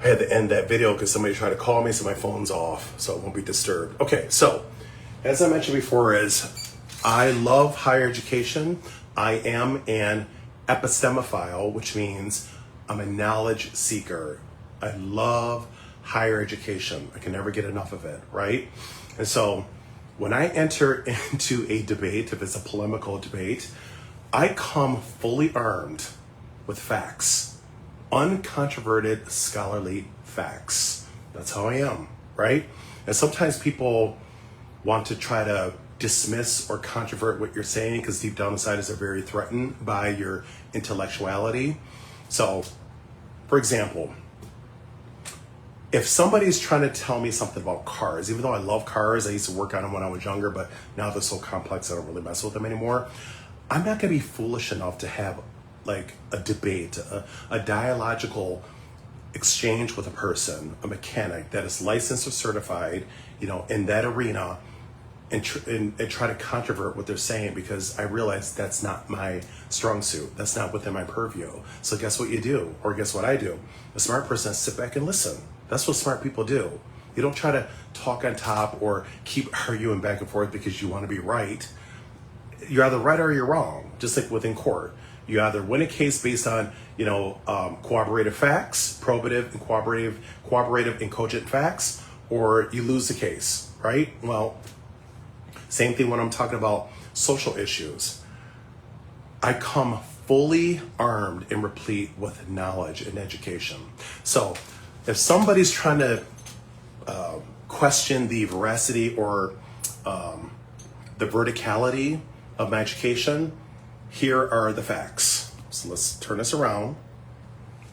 I had to end that video because somebody tried to call me, so my phone's off, so it won't be disturbed. Okay, so as I mentioned before, I love higher education. I am an epistemophile, which means I'm a knowledge seeker. I love higher education. I can never get enough of it, right? And so when I enter into a debate, if it's a polemical debate, I come fully armed with facts, uncontroverted scholarly facts. That's how I am, right? And sometimes people want to try to dismiss or controvert what you're saying because deep down inside is they're very threatened by your intellectuality. So, for example, if somebody's trying to tell me something about cars, even though I love cars, I used to work on them when I was younger, but now they're so complex I don't really mess with them anymore. I'm not gonna be foolish enough to have like a debate, a dialogical exchange with a person, a mechanic that is licensed or certified, in that arena, and try to controvert what they're saying, because I realize that's not my strong suit. That's not within my purview. So guess what you do, or guess what I do? A smart person has to sit back and listen. That's what smart people do. You don't try to talk on top or keep arguing back and forth because you want to be right. You're either right or you're wrong, just like within court. You either win a case based on, corroborative facts, probative and corroborative and cogent facts, or you lose the case, right? Well, same thing when I'm talking about social issues. I come fully armed and replete with knowledge and education. So if somebody's trying to question the veracity or the verticality of my education, here are the facts. So let's turn this around.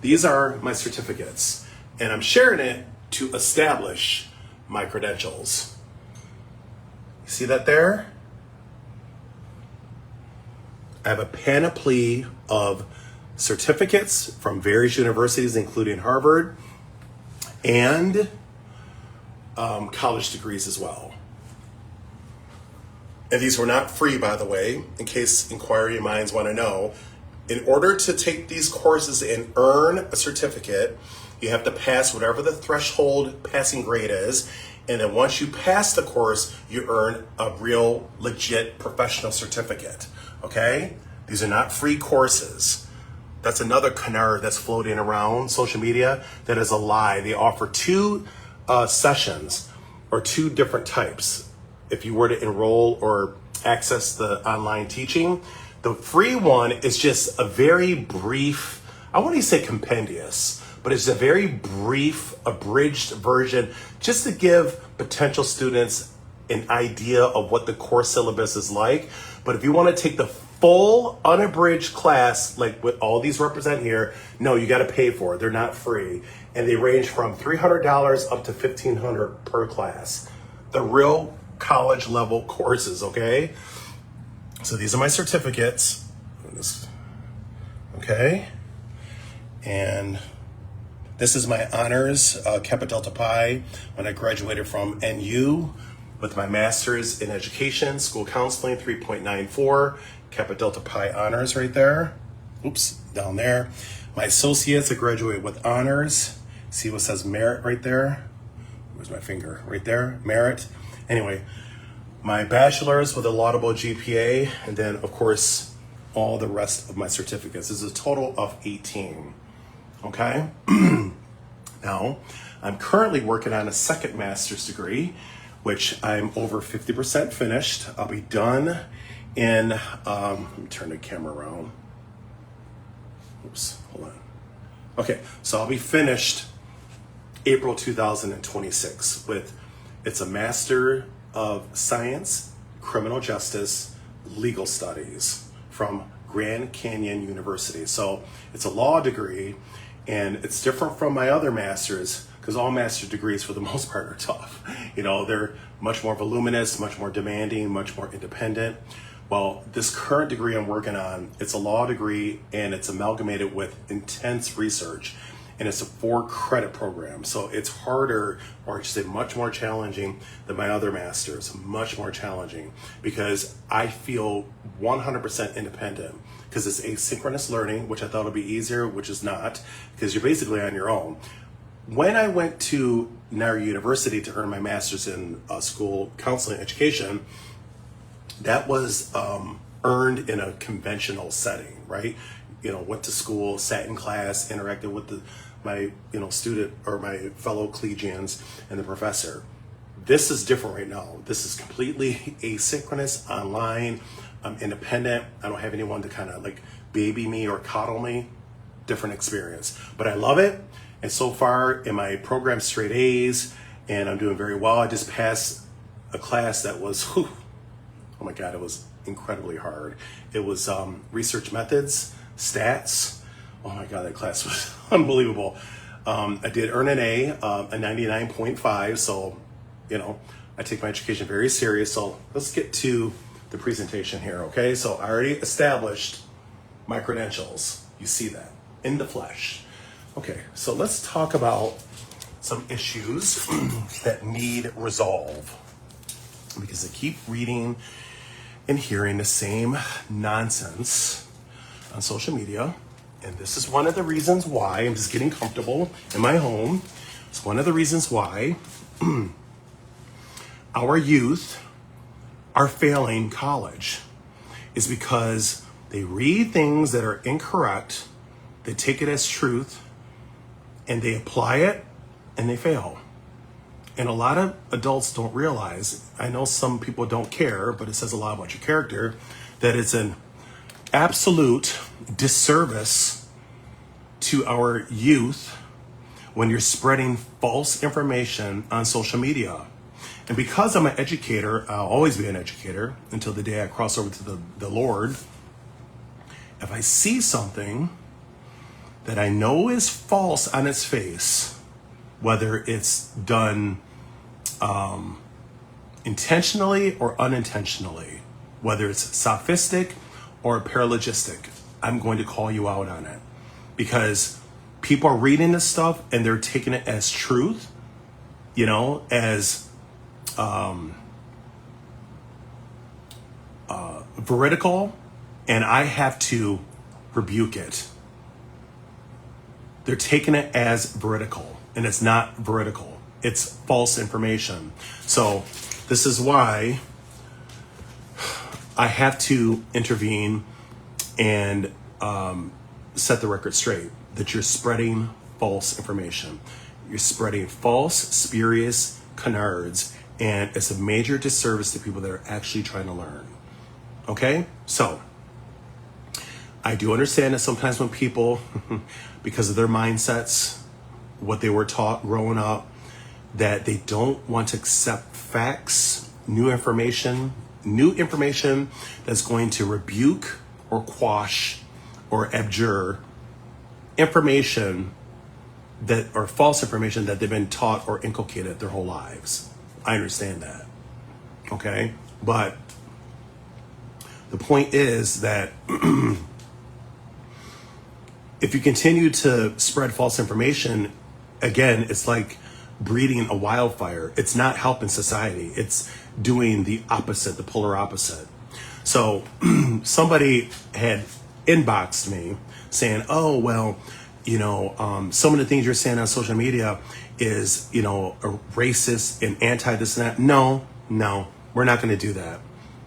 These are my certificates, and I'm sharing it to establish my credentials. You see that there? I have a panoply of certificates from various universities, including Harvard, and college degrees as well. And these were not free, by the way, in case inquiry minds want to know. In order to take these courses and earn a certificate, you have to pass whatever the threshold passing grade is. And then once you pass the course, you earn a real, legit professional certificate, okay? These are not free courses. That's another canard that's floating around social media. That is a lie. They offer two sessions or two different types. If you were to enroll or access the online teaching, the free one is just a very brief, I wouldn't say compendious, but it's a very brief, abridged version just to give potential students an idea of what the course syllabus is like. But if you want to take the full unabridged class, like what all these represent here, no, you got to pay for it. They're not free. And they range from $300 up to $1,500 per class. The real college level courses, okay? So these are my certificates. Okay. And this is my honors, Kappa Delta Pi, when I graduated from NU with my master's in education, school counseling, 3.94, Kappa Delta Pi honors right there. Oops, down there. My associates, I graduated with honors. See what says merit right there? Where's my finger? Right there, merit. Anyway, my bachelor's with a laudable GPA, and then of course, all the rest of my certificates. This is a total of 18, okay? Now, I'm currently working on a second master's degree, which I'm over 50% finished. I'll be done in, let me turn the camera around. Oops, hold on. Okay, so I'll be finished April 2026 with, it's a Master of Science, Criminal Justice, Legal Studies from Grand Canyon University. So it's a law degree, and it's different from my other masters because all master's degrees for the most part are tough. They're much more voluminous, much more demanding, much more independent. Well, this current degree I'm working on, it's a law degree and it's amalgamated with intense research, and it's a 4-credit program. So it's harder, or I should say much more challenging than my other masters, much more challenging, because I feel 100% independent, because it's asynchronous learning, which I thought would be easier, which is not, because you're basically on your own. when I went to Nara University to earn my master's in school counseling education, that was earned in a conventional setting, right? Went to school, sat in class, interacted with my student or my fellow collegians and the professor. This is different right now. This is completely asynchronous, online. I'm independent. I don't have anyone to kind of like baby me or coddle me. Different experience, but I love it. And so far in my program, straight A's, and I'm doing very well. I just passed a class that was, oh my God, it was incredibly hard. It was research methods, stats. Oh my God, that class was unbelievable. I did earn an A, a 99.5. So, I take my education very serious. So let's get to the presentation here, okay? So I already established my credentials. You see that in the flesh. Okay, so let's talk about some issues that need resolve, because I keep reading and hearing the same nonsense on social media. And this is one of the reasons why I'm just getting comfortable in my home. It's one of the reasons why our youth are failing college, is because they read things that are incorrect, they take it as truth, and they apply it, and they fail. And a lot of adults don't realize, I know some people don't care, but it says a lot about your character, that it's an absolute disservice to our youth when you're spreading false information on social media. And because I'm an educator, I'll always be an educator until the day I cross over to the Lord. If I see something that I know is false on its face, whether it's done intentionally or unintentionally, whether it's sophistic or paralogistic, I'm going to call you out on it, because people are reading this stuff and they're taking it as truth, as veridical, and I have to rebuke it. They're taking it as veridical, and it's not veridical. It's false information. So this is why I have to intervene and set the record straight that you're spreading false information. You're spreading false, spurious canards, and it's a major disservice to people that are actually trying to learn. Okay? So I do understand that sometimes when people, because of their mindsets, what they were taught growing up, that they don't want to accept facts, new information that's going to rebuke or quash or abjure information that, or false information that they've been taught or inculcated their whole lives. I understand that. Okay? But the point is that if you continue to spread false information, again, it's like breeding a wildfire. It's not helping society. It's doing the opposite, the polar opposite. So somebody had inboxed me saying, oh, well, some of the things you're saying on social media is, racist and anti this and that. No, we're not going to do that.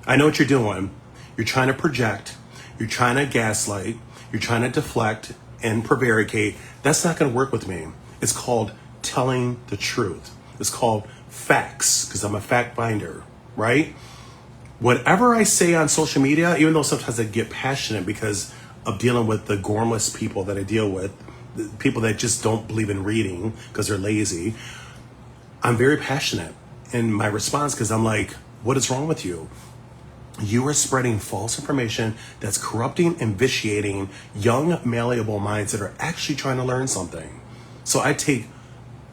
I know what you're doing. You're trying to project. You're trying to gaslight. You're trying to deflect and prevaricate. That's not going to work with me. It's called telling the truth. It's called facts, because I'm a fact finder, right? Whatever I say on social media, even though sometimes I get passionate because of dealing with the gormless people that I deal with, the people that just don't believe in reading because they're lazy, I'm very passionate in my response, because I'm like, what is wrong with you? You are spreading false information that's corrupting and vitiating young, malleable minds that are actually trying to learn something. So I take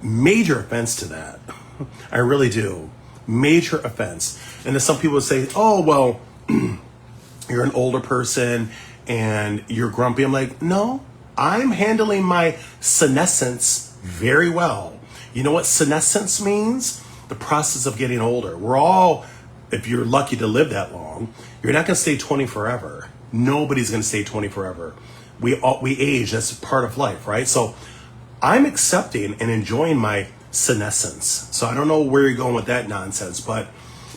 major offense to that. I really do. Major offense. And then some people say, oh, well, you're an older person and you're grumpy. I'm like, no, I'm handling my senescence very well. You know what senescence means? The process of getting older. We're all, if you're lucky to live that long, you're not going to stay 20 forever. Nobody's going to stay 20 forever. We age. That's part of life, right? So I'm accepting and enjoying my senescence. So I don't know where you're going with that nonsense, but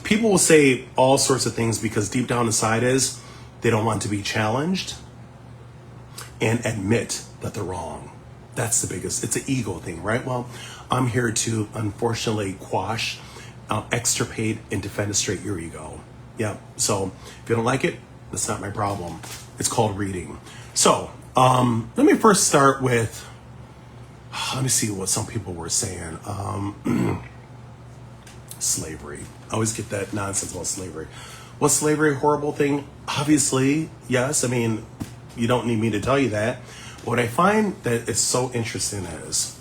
people will say all sorts of things because deep down inside is they don't want to be challenged and admit that they're wrong. That's the biggest, it's an ego thing, right? Well, I'm here to unfortunately quash, extirpate, and defenestrate your ego. Yeah, so if you don't like it, that's not my problem. It's called reading. So let me first start with, let me see what some people were saying. Slavery. I always get that nonsense about slavery. Was slavery a horrible thing? Obviously, yes. I mean, you don't need me to tell you that. What I find that is so interesting is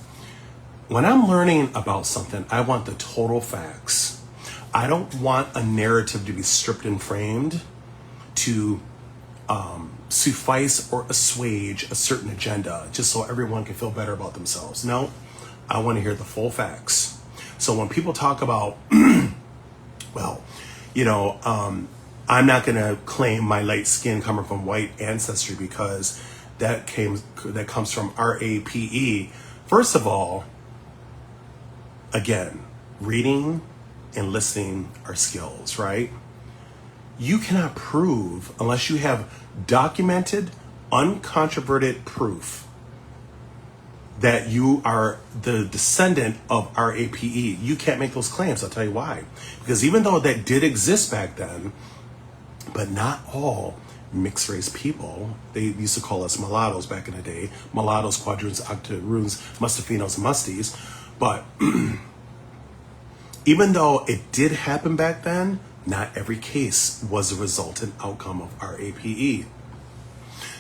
when I'm learning about something, I want the total facts. I don't want a narrative to be stripped and framed to suffice or assuage a certain agenda just so everyone can feel better about themselves. No, I want to hear the full facts. So when people talk about, well, you know, I'm not going to claim my light skin coming from white ancestry because that comes from RAPE. First of all, again, reading and listening are skills, right? You cannot prove unless you have documented, uncontroverted proof that you are the descendant of RAPE. You can't make those claims. I'll tell you why. Because even though that did exist back then, but not all mixed race people, they used to call us mulattoes back in the day, mulattoes, quadroons, octoroons, mustafinos, musties. But even though it did happen back then, not every case was a resultant outcome of RAPE.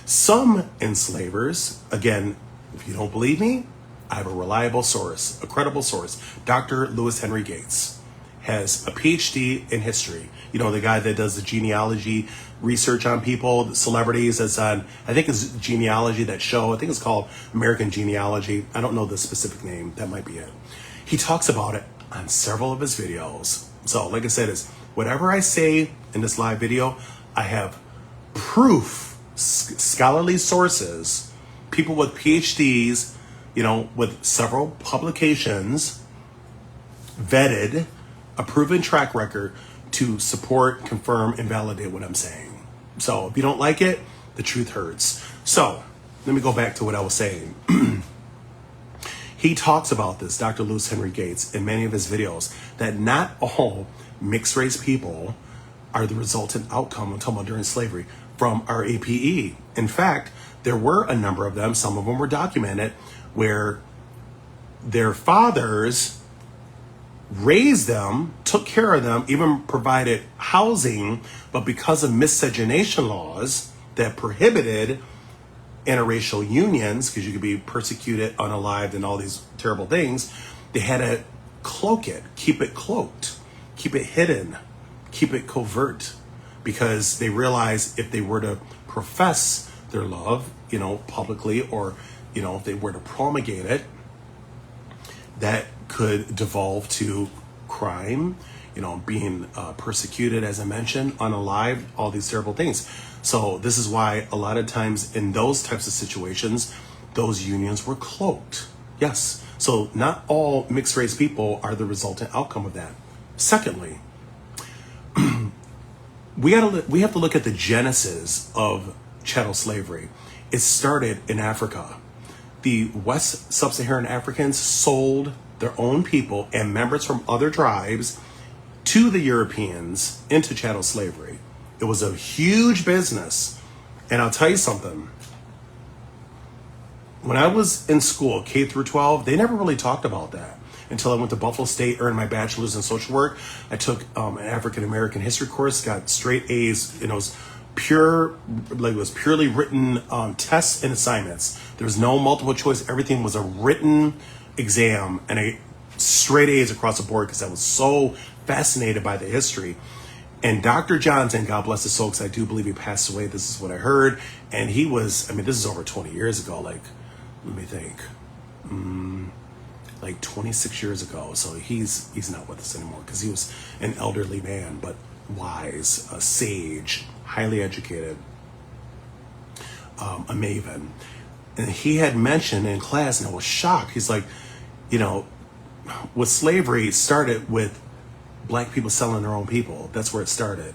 Some enslavers, again, if you don't believe me, I have a reliable source, a credible source. Dr. Lewis Henry Gates has a PhD in history. You know, the guy that does the genealogy research on people, the celebrities, that's on, I think it's genealogy, that show, I think it's called American Genealogy. I don't know the specific name, that might be it. He talks about it on several of his videos. So like I said, it's whatever I say in this live video, I have proof, scholarly sources, people with PhDs, you know, with several publications, vetted, a proven track record to support, confirm, and validate what I'm saying. So if you don't like it, the truth hurts. So let me go back to what I was saying. He talks about this, Dr. Lewis Henry Gates, in many of his videos, that not all mixed race people are the resultant outcome, I'm talking about during slavery, from RAPE. In fact, there were a number of them, some of them were documented, where their fathers raised them, took care of them, even provided housing, but because of miscegenation laws that prohibited interracial unions, because you could be persecuted, unalived, and all these terrible things, they had to cloak it, keep it cloaked, keep it hidden, keep it covert, because they realized if they were to profess their love, you know, publicly, or, you know, if they were to promulgate it, that could devolve to crime, you know, being persecuted, as I mentioned, unalived, all these terrible things. So this is why a lot of times in those types of situations, those unions were cloaked. Yes. So not all mixed race people are the resultant outcome of that. Secondly, we have to look at the genesis of chattel slavery. It started in Africa. The West Sub-Saharan Africans sold their own people and members from other tribes to the Europeans into chattel slavery. It was a huge business. And I'll tell you something. When I was in school, K through 12, they never really talked about that until I went to Buffalo State, earned my bachelor's in social work. I took an African-American history course, got straight A's, and it was purely written tests and assignments. There was no multiple choice. Everything was a written exam and straight A's across the board because I was so fascinated by the history. And Dr. Johnson, God bless his soul, because I do believe he passed away. This is what I heard. And he was, I mean, this is over 20 years ago. Like, let me think. Like 26 years ago. So he's not with us anymore because he was an elderly man, but wise, a sage, highly educated, a maven. And he had mentioned in class, and I was shocked. He's like, you know, with slavery, it started with black people selling their own people. That's where it started.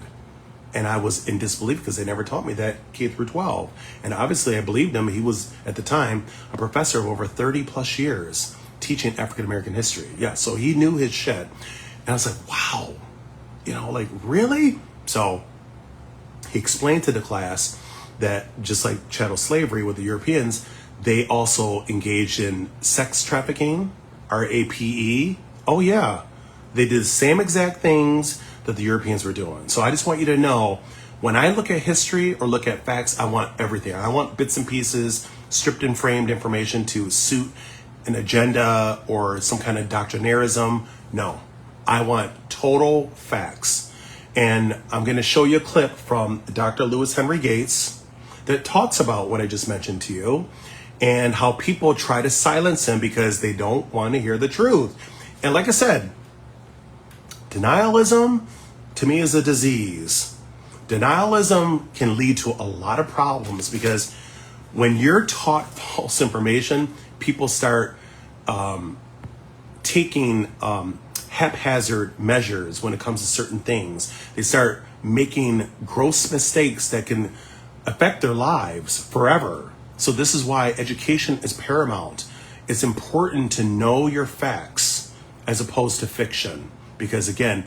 And I was in disbelief because they never taught me that K through 12. And obviously I believed him. He was, at the time, a professor of over 30 plus years teaching African American history. Yeah, so he knew his shit. And I was like, wow, you know, like, really? So he explained to the class that just like chattel slavery with the Europeans, they also engaged in sex trafficking, RAPE. Oh yeah, they did the same exact things that the Europeans were doing. So I just want you to know, when I look at history or look at facts, I want everything. I want bits and pieces, stripped and framed information to suit an agenda or some kind of doctrinarism. No, I want total facts. And I'm going to show you a clip from Dr. Lewis Henry Gates that talks about what I just mentioned to you and how people try to silence him because they don't want to hear the truth. And like I said, denialism to me is a disease. Denialism can lead to a lot of problems because when you're taught false information, people start taking haphazard measures when it comes to certain things. They start making gross mistakes that can affect their lives forever. So this is why education is paramount. It's important to know your facts as opposed to fiction, because again,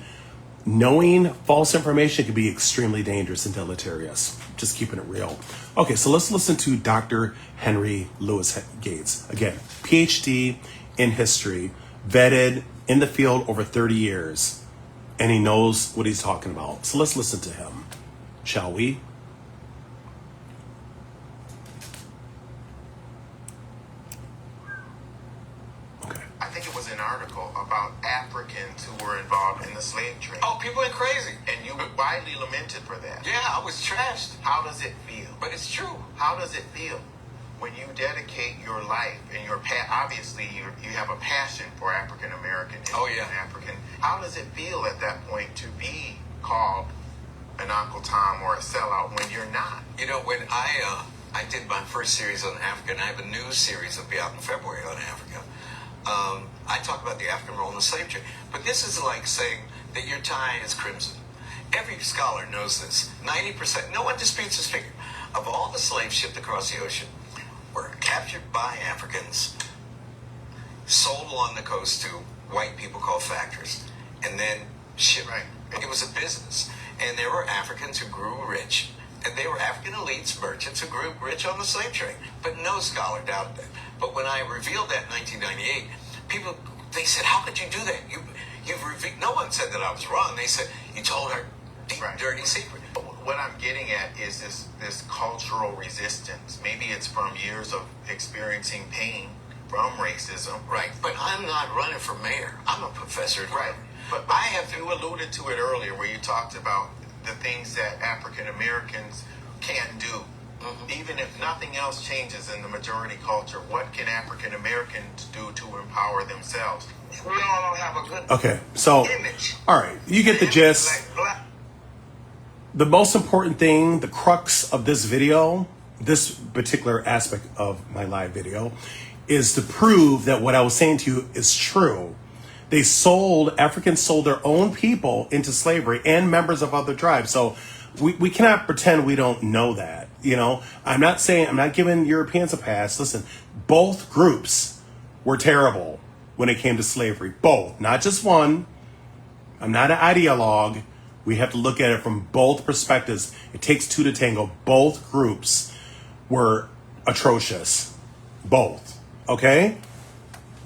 knowing false information can be extremely dangerous and deleterious. Just keeping it real. Okay, so let's listen to Dr. Henry Louis Gates. Again, PhD in history, vetted in the field over 30 years, and he knows what he's talking about. So let's listen to him, shall we? Africans who were involved in the slave trade. Oh, people went crazy. And you were widely lamented for that. Yeah, I was trashed. How does it feel? But it's true. How does it feel when you dedicate your life and your obviously you have a passion for African American history? Oh, yeah. African. How does it feel at that point to be called an Uncle Tom or a sellout when you're not? You know, when I did my first series on Africa, and I have a new series that'll be out in February on Africa. I talk about the African role in the slave trade. But this is like saying that your tie is crimson. Every scholar knows this. 90%, no one disputes this figure. Of all the slaves shipped across the ocean were captured by Africans, sold along the coast to white people called factors, and then shipped. Right. It was a business. And there were Africans who grew rich. And they were African elites, merchants who grew rich on the slave trade. But no scholar doubted that. But when I revealed that in 1998, people, they said, how could you do that? You've revealed. No one said that I was wrong. They said, you told our deep, dirty secret. What I'm getting at is this cultural resistance. Maybe it's from years of experiencing pain from racism. Right. But I'm not running for mayor. I'm a professor. Right. But you alluded to it earlier where you talked about the things that African Americans can do. Mm-hmm. Even if nothing else changes in the majority culture, what can African Americans do to empower themselves? We all don't have a good image. All right, you get the gist. The most important thing, the crux of this video, this particular aspect of my live video, is to prove that what I was saying to you is true. Africans sold their own people into slavery and members of other tribes. So we cannot pretend we don't know that. You know, I'm not giving Europeans a pass. Listen, both groups were terrible when it came to slavery. Both, not just one. I'm not an ideologue. We have to look at it from both perspectives. It takes two to tango. Both groups were atrocious. Both. Okay?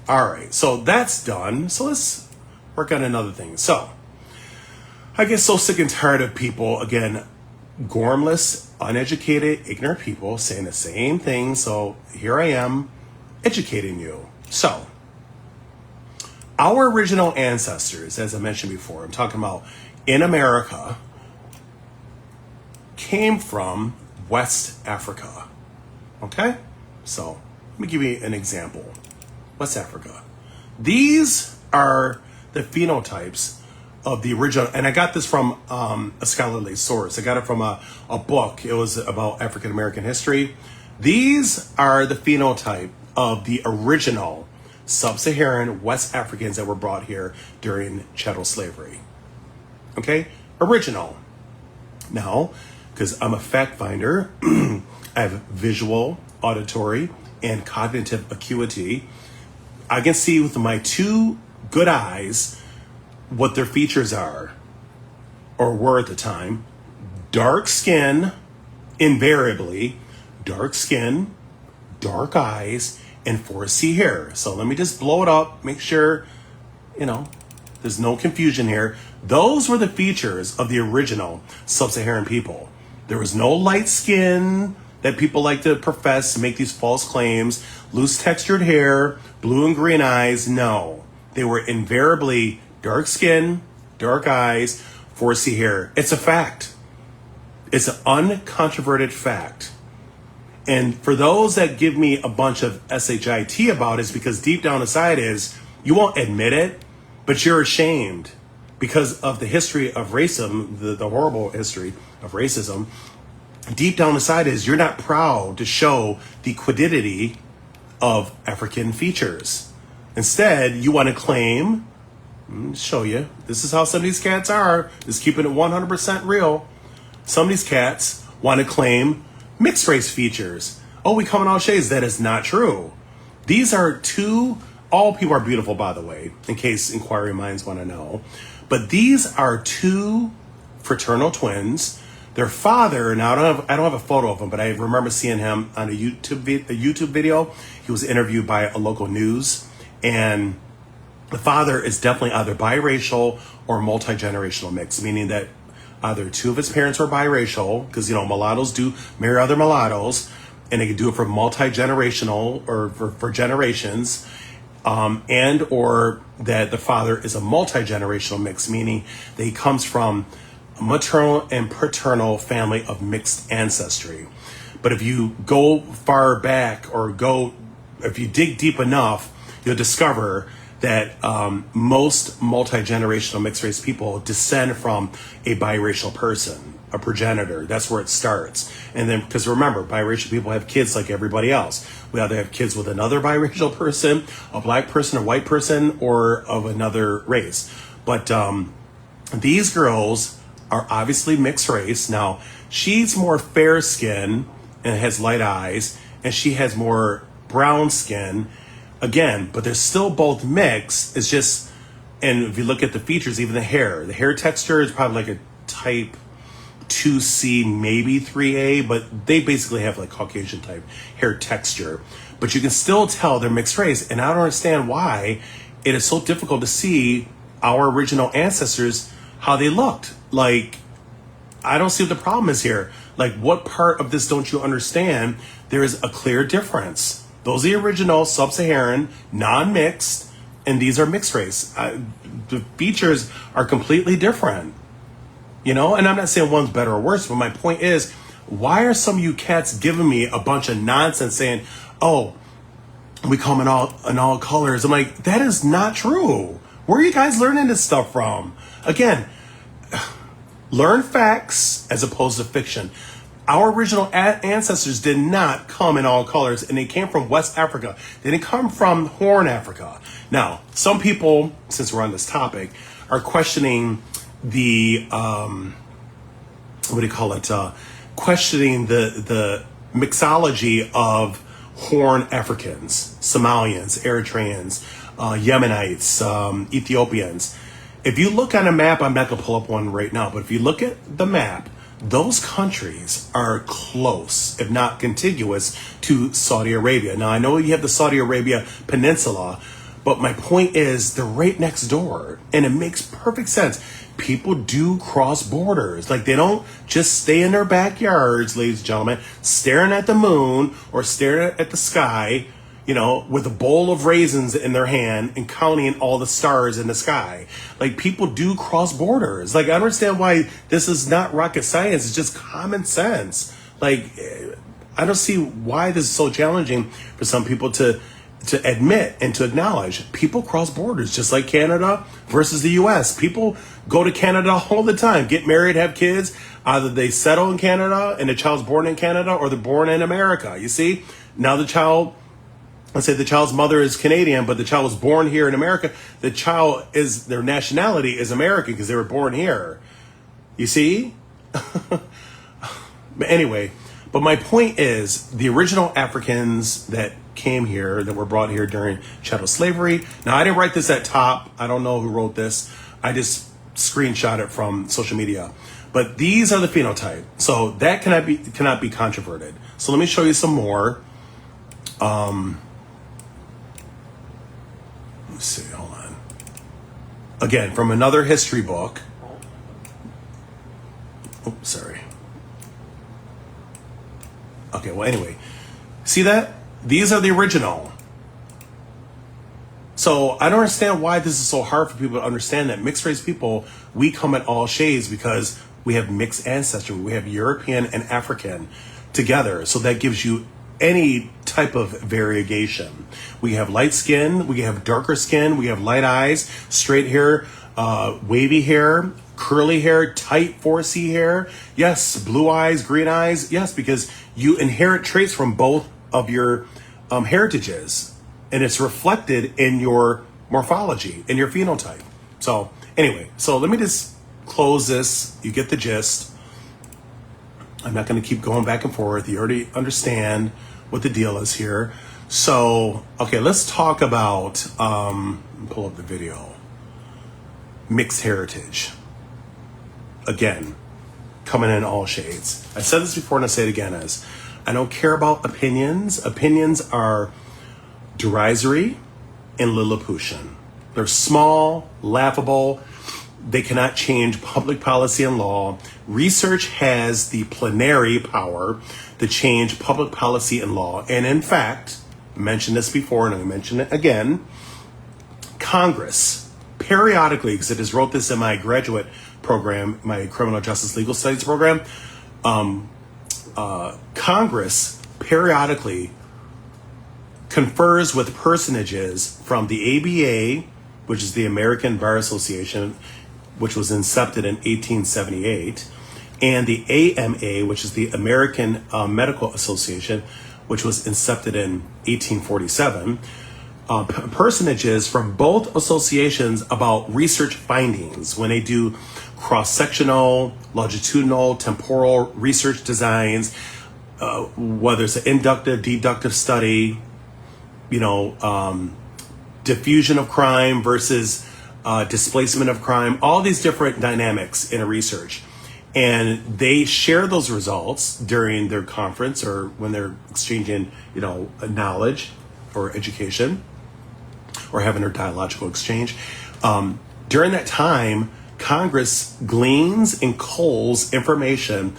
All right, so that's done. So let's work on another thing. So I get so sick and tired of people, again, gormless, uneducated, ignorant people saying the same thing. So here I am educating you. So our original ancestors, as I mentioned before, I'm talking about in America, came from West Africa. Okay? So let me give you an example. West Africa. These are the phenotypes of the original, and I got this from a scholarly source. I got it from a book. It was about African American history. These are the phenotype of the original sub-Saharan West Africans that were brought here during chattel slavery. Okay? Original. Now, because I'm a fact finder, I have visual, auditory, and cognitive acuity. I can see with my two good eyes what their features are, or were at the time. Dark skin, invariably, dark skin, dark eyes, and 4C hair. So let me just blow it up, make sure, there's no confusion here. Those were the features of the original sub-Saharan people. There was no light skin that people like to profess to make these false claims, loose textured hair, blue and green eyes. No, they were invariably dark skin, dark eyes, 4C hair. It's a fact. It's an uncontroverted fact. And for those that give me a bunch of shit about it, is because deep down inside is, you won't admit it, but you're ashamed because of the history of racism, the horrible history of racism. Deep down inside is, you're not proud to show the quiddity of African features. Instead, you want to claim, show you, this is how some of these cats are, just keeping it 100% real. Some of these cats want to claim mixed race features. Oh, we come in all shades. That is not true. These are all people are beautiful, by the way, in case inquiring minds want to know. But these are two fraternal twins. Their father, now I don't have a photo of him, but I remember seeing him on a YouTube video. He was interviewed by a local news, and the father is definitely either biracial or multi-generational mix, meaning that either two of his parents were biracial, because mulattoes do marry other mulattoes, and they can do it for multi-generational or for generations, and or that the father is a multi-generational mix, meaning that he comes from a maternal and paternal family of mixed ancestry. But if you go far back, or if you dig deep enough, you'll discover that most multi-generational mixed race people descend from a biracial person, a progenitor. That's where it starts. And then, because remember, biracial people have kids like everybody else. We either have kids with another biracial person, a black person, a white person, or of another race. But these girls are obviously mixed race. Now, she's more fair skin and has light eyes, and she has more brown skin. Again, but they're still both mixed. It's just, and if you look at the features, even the hair texture is probably like a type 2C, maybe 3A, but they basically have like Caucasian type hair texture. But you can still tell they're mixed race, and I don't understand why it is so difficult to see our original ancestors, how they looked. Like, I don't see what the problem is here. Like, what part of this don't you understand? There is a clear difference. Those are the original sub-Saharan, non-mixed, and these are mixed race. The features are completely different, and I'm not saying one's better or worse, but my point is, why are some of you cats giving me a bunch of nonsense saying, oh, we come in all colors? I'm like, that is not true. Where are you guys learning this stuff from? Again, learn facts as opposed to fiction. Our original ancestors did not come in all colors, and they came from West Africa. They didn't come from Horn Africa. Now, some people, since we're on this topic, are questioning the, questioning the mixology of Horn Africans, Somalians, Eritreans, Yemenites, Ethiopians. If you look on a map, I'm not going to pull up one right now, but if you look at the map, those countries are close, if not contiguous, to Saudi Arabia. Now, I know you have the Saudi Arabia Peninsula, but my point is they're right next door, and it makes perfect sense. People do cross borders. Like, they don't just stay in their backyards, ladies and gentlemen, staring at the moon or staring at the sky, with a bowl of raisins in their hand and counting all the stars in the sky. Like, people do cross borders. Like, I understand why this is not rocket science. It's just common sense. Like, I don't see why this is so challenging for some people to to admit and to acknowledge people cross borders, just like Canada versus the US. People go to Canada all the time, get married, have kids. Either they settle in Canada and the child's born in Canada, or they're born in America. You see, now the child, let's say the child's mother is Canadian, but the child was born here in America. The child is, their nationality is American because they were born here. You see? But anyway, but my point is the original Africans that came here, that were brought here during chattel slavery. Now, I didn't write this at top. I don't know who wrote this. I just screenshot it from social media. But these are the phenotype. So that cannot be controverted. So let me show you some more. Let's see, hold on. Again, from another history book. Oops, sorry. Okay, well, anyway. See that? These are the original. So I don't understand why this is so hard for people to understand that mixed race people, we come in all shades because we have mixed ancestry. We have European and African together. So that gives you any type of variegation. We have light skin, we have darker skin, we have light eyes, straight hair, wavy hair, curly hair, tight 4C hair. Yes, blue eyes, green eyes. Yes, because you inherit traits from both of your heritages, and it's reflected in your morphology, in your phenotype. So anyway, so let me just close this. You get the gist. I'm not going to keep going back and forth. You already understand what the deal is here. So, okay, let's talk about, pull up the video. Mixed heritage. Again, coming in all shades. I said this before and I say it again as, I don't care about opinions. Opinions are derisory and lilliputian. They're small, laughable. They cannot change public policy and law. Research has the plenary power to change public policy and law. And in fact, I mentioned this before and I'm going to mention it again, Congress periodically, because I just wrote this in my graduate program, my criminal justice legal studies program, Congress periodically confers with personages from the ABA, which is the American Bar Association, which was incepted in 1878, and the AMA, which is the American Medical Association, which was incepted in 1847. Personages from both associations about research findings when they do cross-sectional, longitudinal, temporal research designs, whether it's an inductive, deductive study, diffusion of crime versus displacement of crime, all these different dynamics in a research. And they share those results during their conference or when they're exchanging, knowledge or education or having their dialogical exchange. During that time, Congress gleans and culls information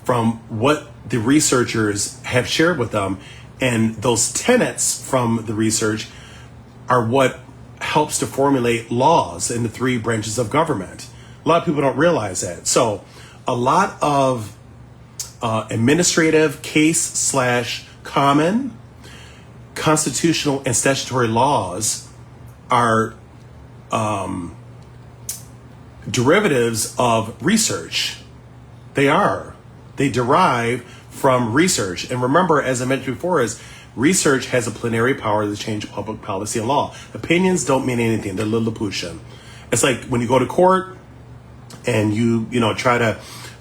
from what the researchers have shared with them. And those tenets from the research are what helps to formulate laws in the three branches of government. A lot of people don't realize that. So a lot of administrative case/common, constitutional and statutory laws are derivatives of research. They derive from research. And remember, as I mentioned before, is research has a plenary power to change public policy and law. Opinions don't mean anything. They're Lilliputian. It's like when you go to court and you try to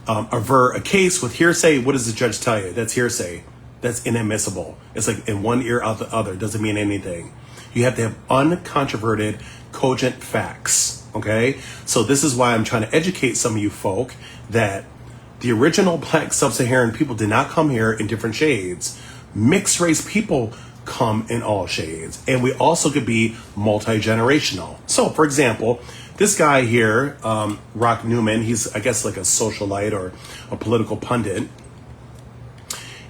aver a case with hearsay. What does the judge tell you? That's hearsay. That's inadmissible. It's like in one ear out the other. Doesn't mean anything. You have to have uncontroverted, cogent facts. Okay? So this is why I'm trying to educate some of you folk that the original Black Sub-Saharan people did not come here in different shades. Mixed race people come in all shades. And we also could be multi-generational. So, for example, this guy here, Rock Newman, he's, I guess, like a socialite or a political pundit.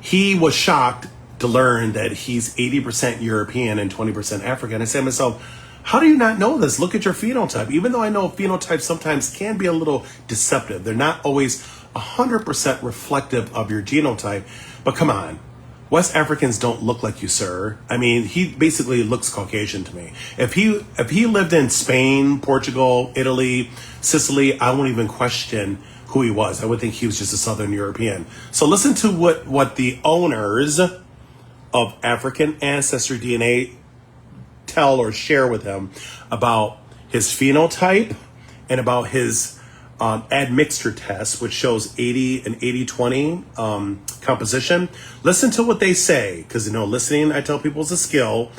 He was shocked to learn that he's 80% European and 20% African. I said to myself, how do you not know this? Look at your phenotype. Even though I know phenotypes sometimes can be a little deceptive. They're not always 100% reflective of your genotype. But come on, West Africans don't look like you, sir. I mean, he basically looks Caucasian to me. If he lived in Spain, Portugal, Italy, Sicily, I won't even question who he was. I would think he was just a Southern European. So listen to what the owners of African ancestry DNA tell or share with him about his phenotype and about his admixture test, which shows 80 and 80-20 composition. Listen to what they say, because listening, I tell people, is a skill.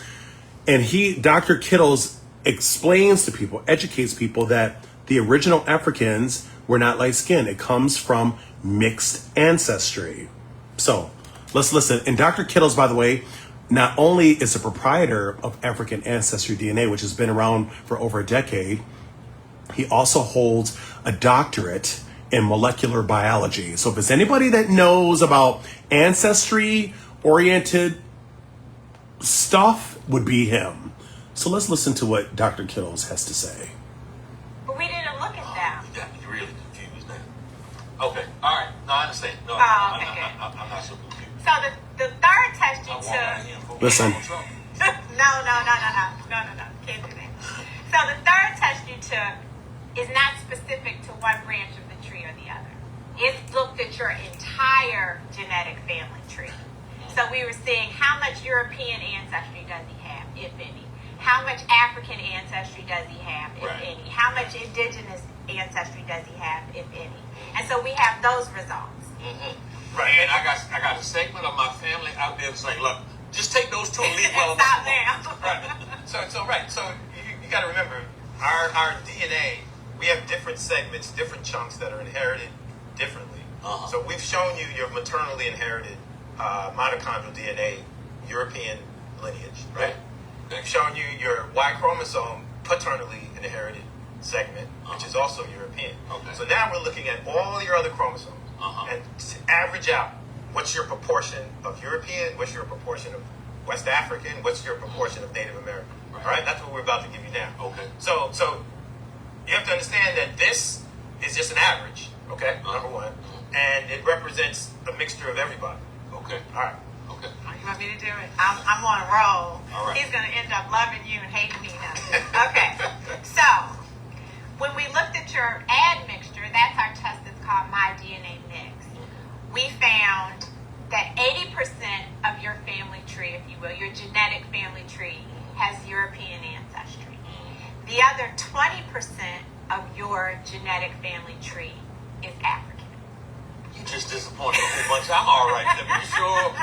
And Dr. Kittles explains to people, educates people that the original Africans were not light skinned. It comes from mixed ancestry. So let's listen. And Dr. Kittles, by the way, not only is a proprietor of African Ancestry DNA, which has been around for over a decade, he also holds a doctorate in molecular biology. So if there's anybody that knows about ancestry-oriented stuff, would be him. So let's listen to what Dr. Kittles has to say. But we didn't look at them. You got me really confused now. Okay, all right. No, I understand. No, Oh, okay, good. I'm not so confused. So the third test you took. Listen. No. Can't do that. So the third test you took is not specific to one branch of the tree or the other. It looked at your entire genetic family tree. So we were seeing how much European ancestry does he have, if any? How much African ancestry does he have, if Right. any? How much indigenous ancestry does he have, if any? And so we have those results. Right, and I got a segment of my family out there saying, look, just take those two and leave well Stop alone. now. So you got to remember, our DNA, we have different segments, different chunks that are inherited differently. So we've shown you your maternally inherited mitochondrial DNA, European lineage, right? We've shown you your Y chromosome paternally inherited segment, which is also European. Okay. So now we're looking at all your other chromosomes and to average out what's your proportion of European, what's your proportion of West African, what's your proportion of Native American. Right. All right, that's what we're about to give you now. Okay. So you have to understand that this is just an average, okay, number one, and it represents a mixture of everybody. Okay. All right. Okay. Oh, you want me to do it? I'm on a roll. All right. He's going to end up loving you and hating me now. Okay. So, when we looked at your admixture, that's our test that's called My DNA Mix. We found that 80% of your family tree, if you will, your genetic family tree, has European ancestry. The other 20% of your genetic family tree is African. You just disappointed a whole bunch. I'm all right. You sure?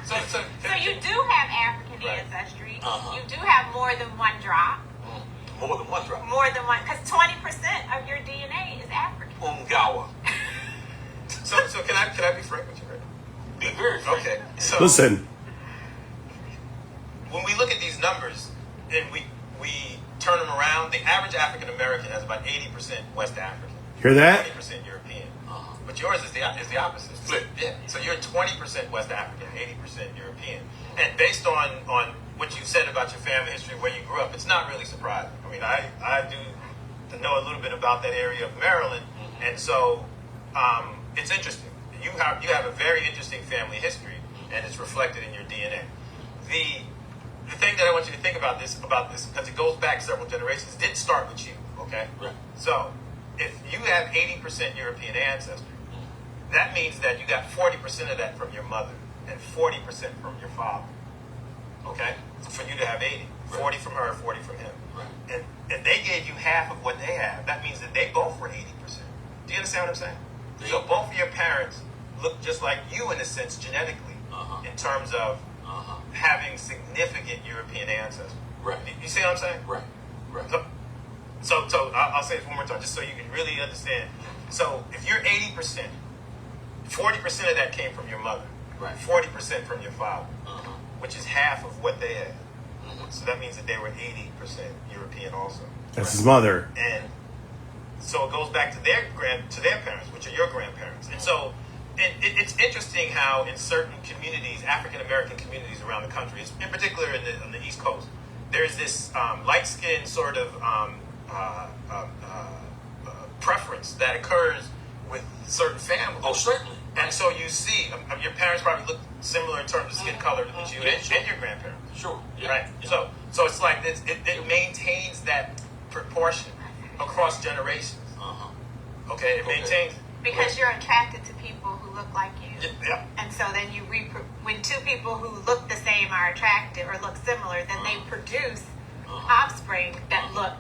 So So you do have African Right. ancestry. Uh-huh. You do have more than one drop. More than one drop. More than one, because 20% of your DNA is African. Ungawa. so can I be frank with you right now? Be very frank. Okay. So Listen, when we look at these numbers and we turn them around, the average African American has about 80% West African, hear that? 20% European. But yours is the opposite. Flip. Yeah. So you're 20% West African, 80% European. And based on what you said about your family history, where you grew up, it's not really surprising. I mean, I do know a little bit about that area of Maryland, and so it's interesting. You have a very interesting family history, and it's reflected in your DNA. The thing that I want you to think about this, because it goes back several generations, did start with you, okay? Right. So if you have 80% European ancestry, that means that you got 40% of that from your mother and 40% from your father. Okay? So for you to have 80, 40 from her, 40 from him. Right. And if they gave you half of what they have, that means that they both were 80%. Do you understand what I'm saying? So both of your parents look just like you in a sense genetically, in terms of having significant European ancestry. Right. You see what I'm saying? Right. Right. So I'll say this one more time, just so you can really understand. So if you're 80%, 40% of that came from your mother, Right. 40% from your father, which is half of what they had. So that means that they were 80% European also. That's his mother. And so it goes back to their parents, which are your grandparents. And so it's interesting how in certain communities, African American communities around the country, in particular on the East Coast, there's this light-skinned sort of preference that occurs with certain families. Oh, certainly. And so you see, your parents probably similar in terms of skin color with you and your grandparents. Sure. Yeah. Right. Yeah. So it's like it maintains that proportion across generations. Okay, it maintains. Because you're attracted to people who look like you. Yeah. And so then when two people who look the same are attracted or look similar, then they produce offspring that look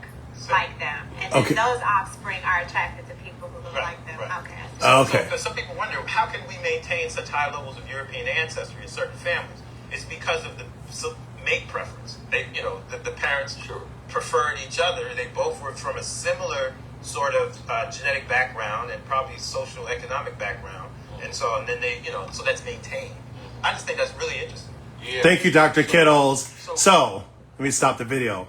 like them. And then those offspring are attracted to people who look like them. Right. Okay. Okay. So some people wonder, how can we maintain such high levels of European ancestry in certain families? It's because of the mate preference. They, the parents preferred each other. They both were from a similar sort of genetic background and probably social economic background, and then they, so that's maintained. I just think that's really interesting. Yeah. Thank you, Dr. Kittles. So let me stop the video.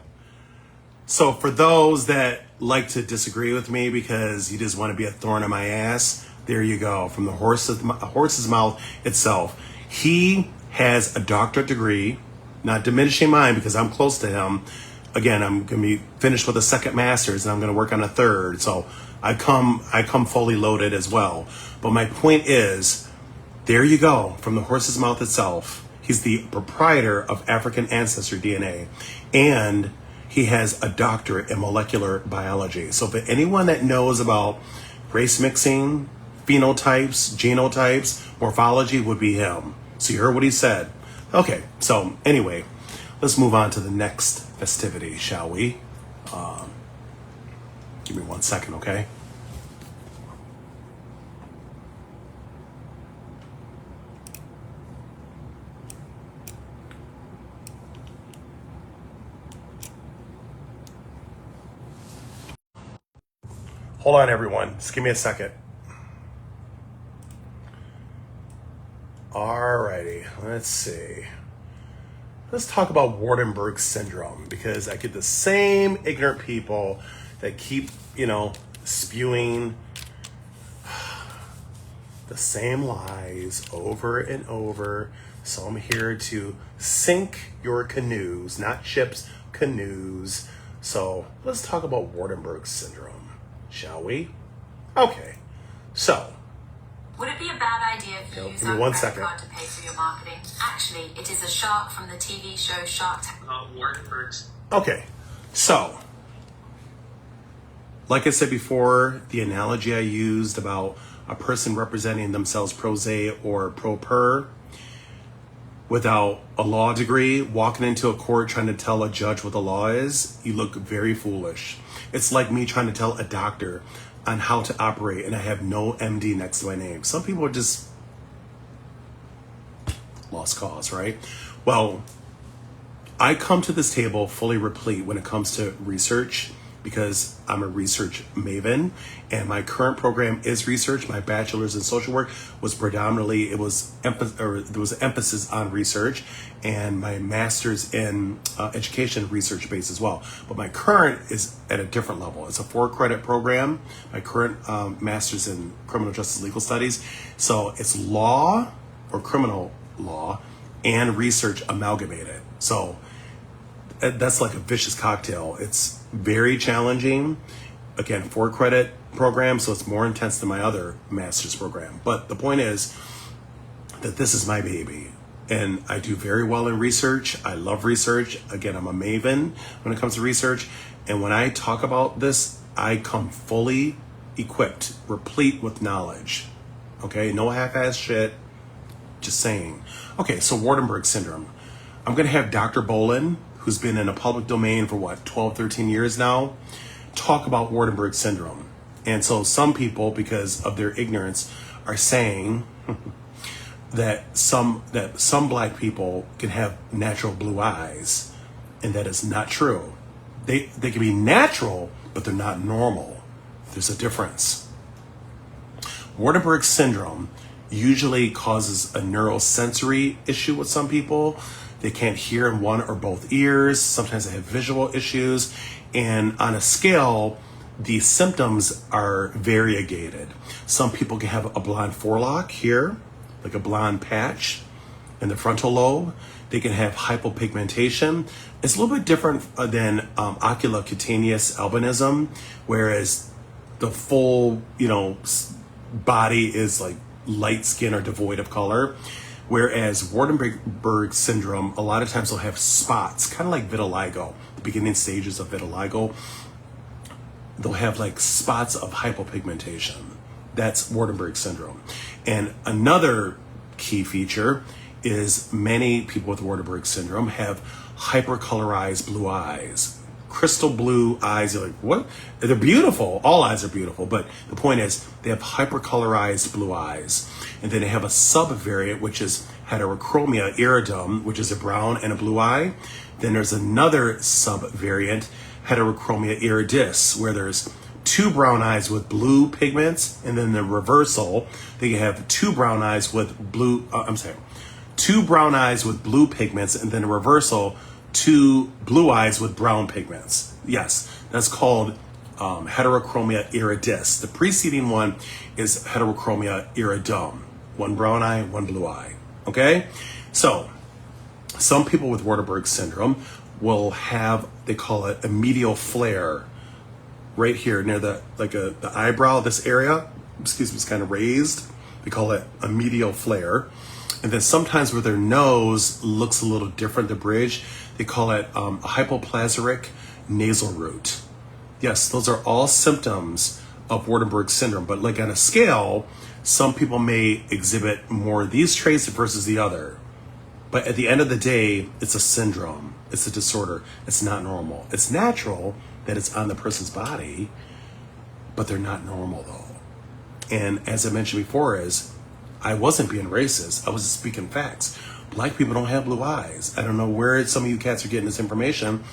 So for those that like to disagree with me because you just want to be a thorn in my ass, there you go. From the horse's mouth itself. He has a doctorate degree, not diminishing mine because I'm close to him. Again, I'm going to be finished with a second master's and I'm going to work on a third. So I come fully loaded as well. But my point is, there you go, from the horse's mouth itself. He's the proprietor of African Ancestry DNA. And he has a doctorate in molecular biology. So for anyone that knows about race mixing, phenotypes, genotypes, morphology would be him. So you heard what he said. Okay, so anyway, let's move on to the next festivity, shall we? Give me 1 second, okay? Hold on, everyone. Just give me a second. Alrighty, let's see. Let's talk about Waardenburg syndrome because I get the same ignorant people that keep, spewing the same lies over and over. So I'm here to sink your canoes, not ships, canoes. So let's talk about Waardenburg syndrome, shall we? Okay, so. Would it be a bad idea if you use give me a 1 credit second. card to pay for your marketing? Actually, it is a shark from the TV show Shark Tank. Waardenburg's. Okay, so, like I said before, the analogy I used about a person representing themselves pro se or pro per without a law degree, walking into a court trying to tell a judge what the law is, you look very foolish. It's like me trying to tell a doctor on how to operate and I have no MD next to my name. Some people are just lost cause, right? Well, I come to this table fully replete when it comes to research because I'm a research maven and my current program is research. My bachelor's in social work was predominantly, there was emphasis on research, and my master's in education research based as well. But my current is at a different level. It's a 4-credit program. My current master's in criminal justice legal studies. So it's law or criminal law and research amalgamated. So that's like a vicious cocktail. It's very challenging. Again, 4-credit program, so it's more intense than my other master's program. But the point is that this is my baby. And I do very well in research. I love research. Again, I'm a maven when it comes to research. And when I talk about this, I come fully equipped, replete with knowledge. Okay, no half-ass shit. Just saying. Okay, so Waardenburg syndrome. I'm going to have Dr. Bolin, who's been in a public domain for 12, 13 years now, talk about Waardenburg syndrome. And so some people, because of their ignorance, are saying that some black people can have natural blue eyes, and that is not true. They can be natural, but they're not normal. There's a difference. Waardenburg syndrome usually causes a neurosensory issue with some people. They can't hear in one or both ears. Sometimes they have visual issues. And on a scale, the symptoms are variegated. Some people can have a blonde forelock here, like a blonde patch in the frontal lobe. They can have hypopigmentation. It's a little bit different than oculocutaneous albinism, whereas the full, body is like light skin or devoid of color. Whereas Waardenburg syndrome, a lot of times they'll have spots, kind of like vitiligo, the beginning stages of vitiligo. They'll have like spots of hypopigmentation. That's Waardenburg syndrome. And another key feature is many people with Waardenburg syndrome have hypercolorized blue eyes. Crystal blue eyes. You're like, what? They're beautiful. All eyes are beautiful. But the point is, they have hypercolorized blue eyes. And then they have a subvariant, which is heterochromia iridum, which is a brown and a blue eye. Then there's another subvariant, heterochromia iridis, where there's 2 brown eyes with blue pigments. And then the reversal, they have 2 brown eyes with blue, 2 brown eyes with blue pigments. And then the reversal, 2 blue eyes with brown pigments. Yes, that's called heterochromia iridis. The preceding one is heterochromia iridum. 1 brown eye, 1 blue eye. Okay? So, some people with Waardenburg syndrome will have, they call it a medial flare right here near the eyebrow, this area. Excuse me, it's kind of raised. They call it a medial flare. And then sometimes where their nose looks a little different, the bridge, they call it a hypoplasaric nasal root. Yes, those are all symptoms of Waardenburg syndrome. But like on a scale, some people may exhibit more of these traits versus the other. But at the end of the day, it's a syndrome. It's a disorder. It's not normal. It's natural that it's on the person's body, but they're not normal though. And as I mentioned before, I wasn't being racist. I was just speaking facts. Black people don't have blue eyes. I don't know where some of you cats are getting this information.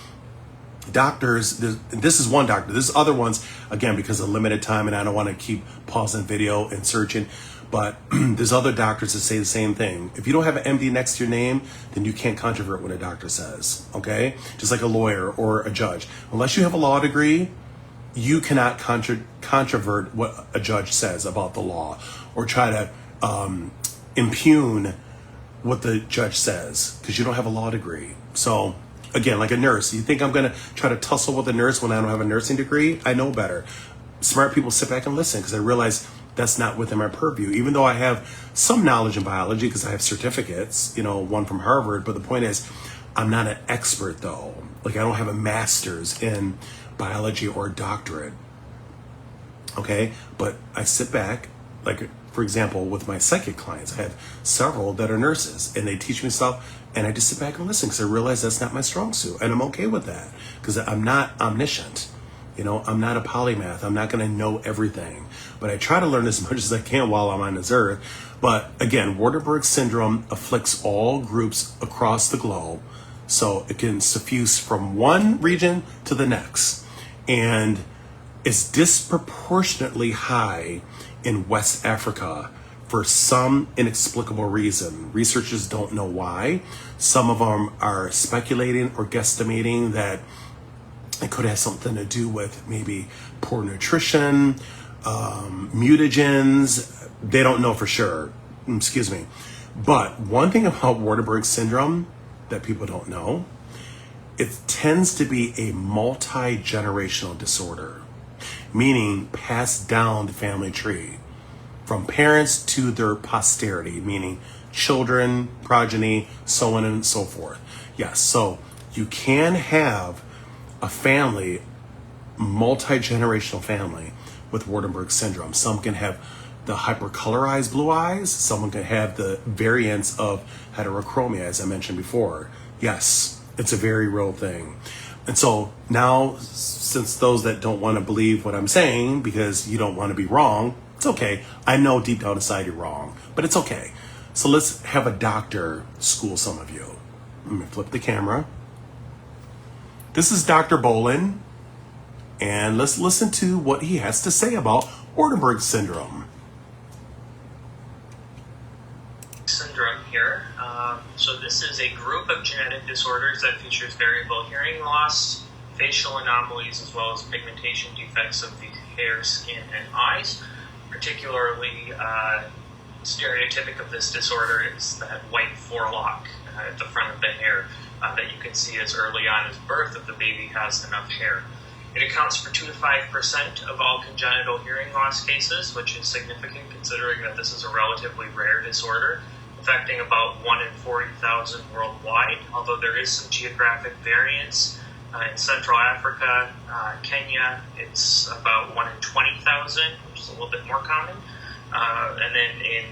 Doctors, this is one doctor. There's other ones, again, because of limited time, and I don't want to keep pausing video and searching. But there's other doctors that say the same thing. If you don't have an MD next to your name, then you can't controvert what a doctor says, okay? Just like a lawyer or a judge. Unless you have a law degree, you cannot controvert what a judge says about the law or try to impugn what the judge says because you don't have a law degree. So again, like a nurse, you think I'm going to try to tussle with a nurse when I don't have a nursing degree? I know better. Smart people sit back and listen because I realize that's not within my purview, even though I have some knowledge in biology because I have certificates, one from Harvard. But the point is, I'm not an expert though. Like I don't have a master's in biology or a doctorate. Okay. But I sit back, like, for example, with my psychic clients, I have several that are nurses and they teach me stuff and I just sit back and listen because I realize that's not my strong suit. And I'm okay with that because I'm not omniscient. I'm not a polymath. I'm not going to know everything, but I try to learn as much as I can while I'm on this earth. But again, Waardenburg syndrome afflicts all groups across the globe. So it can suffuse from one region to the next. And it's disproportionately high in West Africa for some inexplicable reason. Researchers don't know why. Some of them are speculating or guesstimating that it could have something to do with maybe poor nutrition, mutagens. They don't know for sure. Excuse me. But one thing about Waardenburg syndrome that people don't know, it tends to be a multi-generational disorder, meaning passed down the family tree from parents to their posterity, meaning children, progeny, so on and so forth. Yes, so you can have a family, multi-generational family with Waardenburg syndrome. Some can have the hypercolorized blue eyes. Someone can have the variants of heterochromia, as I mentioned before. Yes, it's a very real thing. And so now, since those that don't want to believe what I'm saying because you don't want to be wrong, it's okay. I know deep down inside you're wrong, but it's okay. So let's have a doctor school some of you. Let me flip the camera. This is Dr. Bolin, and let's listen to what he has to say about Waardenburg syndrome. Syndrome here. So this is a group of genetic disorders that features variable hearing loss, facial anomalies, as well as pigmentation defects of the hair, skin, and eyes. Particularly stereotypic of this disorder is that white forelock at the front of the hair that you can see as early on as birth if the baby has enough hair. It accounts for 2 to 5% of all congenital hearing loss cases, which is significant considering that this is a relatively rare disorder. affecting about 1 in 40,000 worldwide, although there is some geographic variance. In Central Africa, Kenya, it's about 1 in 20,000, which is a little bit more common. And then in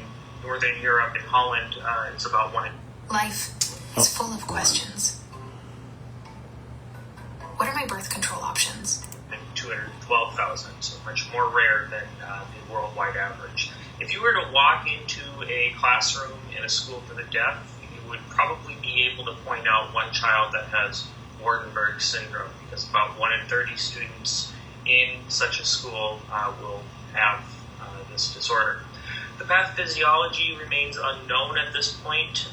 Northern Europe, in Holland, it's about 1 in... Life is full of questions. What are my birth control options? 212,000, so much more rare than the worldwide average. If you were to walk into a classroom in a school for the deaf, you would probably be able to point out one child that has Waardenburg syndrome, because about 1 in 30 students in such a school will have this disorder. The pathophysiology remains unknown at this point.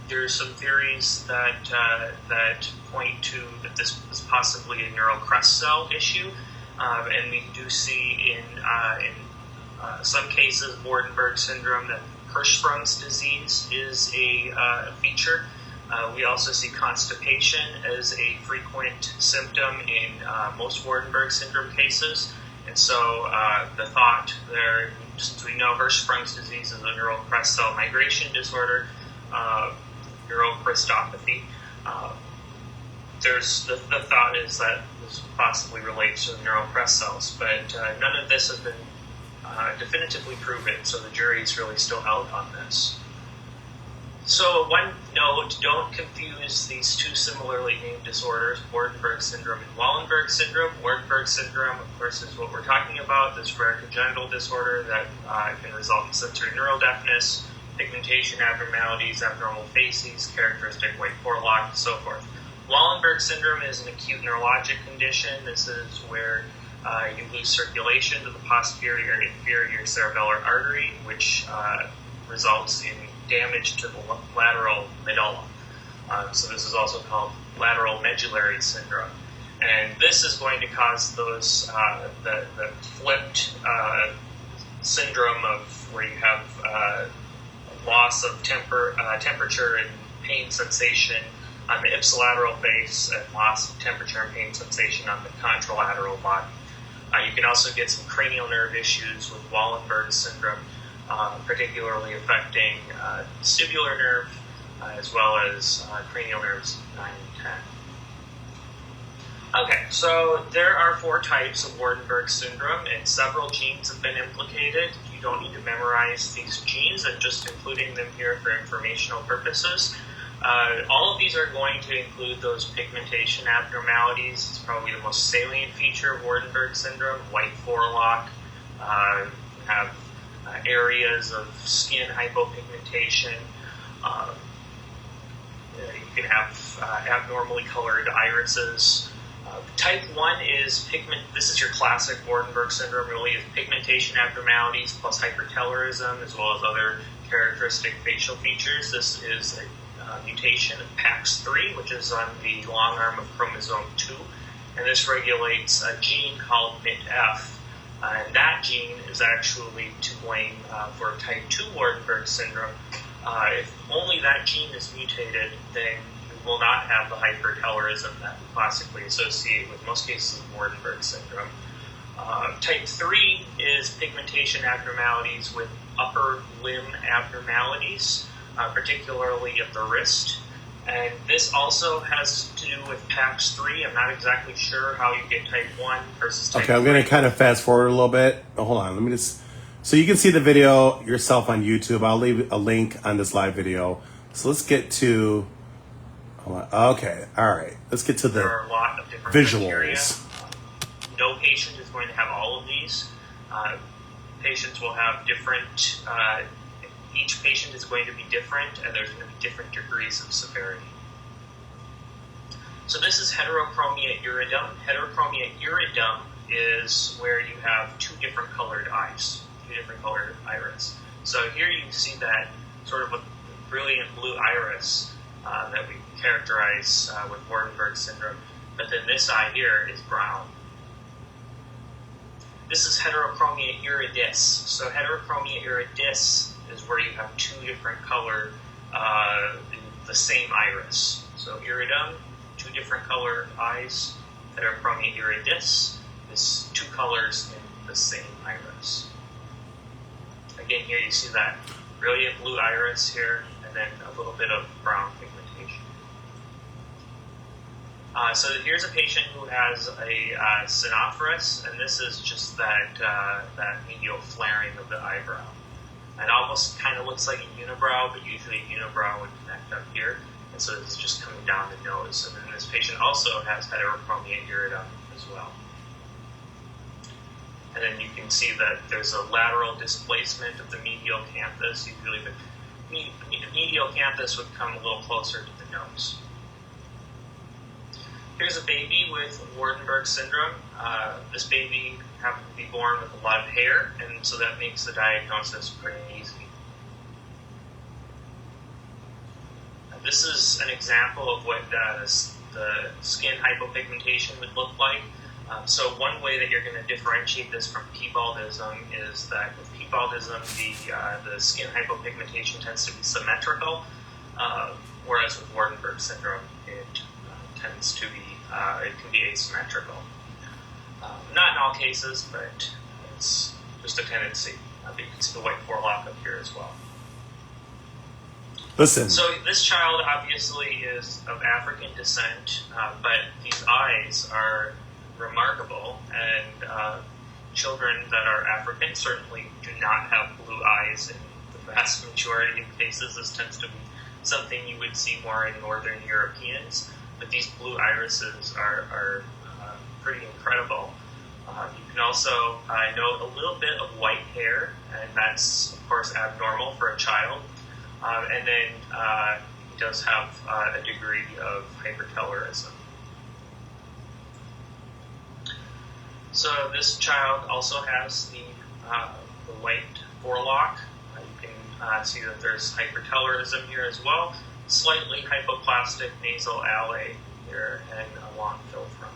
There are some theories that point to that this is possibly a neural crest cell issue, and we do see in some cases Waardenburg syndrome that Hirschsprung's disease is a feature. We also see constipation as a frequent symptom in most Waardenburg syndrome cases, and so the thought there, since we know Hirschsprung's disease is a neural crest cell migration disorder, neurocristopathy. There's the thought is that this possibly relates to the neural crest cells, but none of this has been definitively proven, so the jury's really still out on this. So one note, don't confuse these two similarly named disorders, Waardenburg syndrome and Wallenberg syndrome. Waardenburg syndrome, of course, is what we're talking about, this rare congenital disorder that can result in sensory neural deafness, pigmentation abnormalities, abnormal facies, characteristic white forelock, and so forth. Wallenberg syndrome is an acute neurologic condition. This is where you lose circulation to the posterior and inferior cerebellar artery, which results in damage to the lateral medulla. So this is also called lateral medullary syndrome. And this is going to cause those, the flipped syndrome of where you have loss of temperature and pain sensation on the ipsilateral face and loss of temperature and pain sensation on the contralateral body. You can also get some cranial nerve issues with Wallenberg syndrome, particularly affecting vestibular nerve as well as cranial nerves 9 and 10. Okay, so there are 4 types of Waardenburg syndrome, and several genes have been implicated. You don't need to memorize these genes. I'm just including them here for informational purposes. All of these are going to include those pigmentation abnormalities. It's probably the most salient feature of Waardenburg syndrome. White forelock, have areas of skin hypopigmentation. You can have abnormally colored irises. Type 1 is pigment. This is your classic Waardenburg syndrome, really, is pigmentation abnormalities plus hypertelorism, as well as other characteristic facial features. This is a mutation of PAX3, which is on the long arm of chromosome 2, and this regulates a gene called MITF. And that gene is actually to blame for type 2 Waardenburg syndrome. If only that gene is mutated, then you will not have the hypertelorism that we classically associate with most cases of Waardenburg syndrome. Type 3 is pigmentation abnormalities with upper limb abnormalities, particularly at the wrist. And this also has to do with PAX3. I'm not exactly sure how you get type 1 versus type 3. Okay, I'm going to kind of fast forward a little bit. Oh, hold on, let me just... So you can see the video yourself on YouTube. I'll leave a link on this live video. So let's get to... Okay, all right. Let's get to the there are a lot of different visuals. Criteria. No patient is going to have all of these. Patients will have different... each patient is going to be different, and there's going to be different degrees of severity. So this is heterochromia iridum. Heterochromia iridum is where you have 2 different colored eyes, 2 different colored iris. So here you see that sort of a brilliant blue iris that we characterize with Waardenburg syndrome, but then this eye here is brown. This is heterochromia iridis. So heterochromia iridis is where you have 2 different color, the same iris. So iridum, 2 different color eyes. Heterochromia iridis is 2 colors in the same iris. Again, here you see that brilliant blue iris here, and then a little bit of brown pigmentation. So here's a patient who has a synophrys, and this is just that medial flaring of the eyebrow. It almost kind of looks like a unibrow, but usually a unibrow would connect up here, and so this is just coming down the nose. And then this patient also has heterochromia iridum as well. And then you can see that there's a lateral displacement of the medial canthus. Usually the medial canthus would come a little closer to the nose. Here's a baby with Waardenburg syndrome. This baby happened to be born with a lot of hair, and so that makes the diagnosis pretty easy. This is an example of what the skin hypopigmentation would look like. So one way that you're going to differentiate this from P-baldism is that with P-baldism, the skin hypopigmentation tends to be symmetrical, whereas with Waardenburg syndrome, it tends to be, it can be asymmetrical. Not in all cases, but it's just a tendency. You can see the white forelock up here as well. Listen. So this child obviously is of African descent, but these eyes are remarkable, and children that are African certainly do not have blue eyes in the vast majority of cases. This tends to be something you would see more in Northern Europeans, but these blue irises are pretty incredible. You can also note a little bit of white hair, and that's of course abnormal for a child. And then he does have a degree of hypercolorism. So this child also has the white forelock. You can see that there's hypercolorism here as well. Slightly hypoplastic nasal alley here and a long philtrum.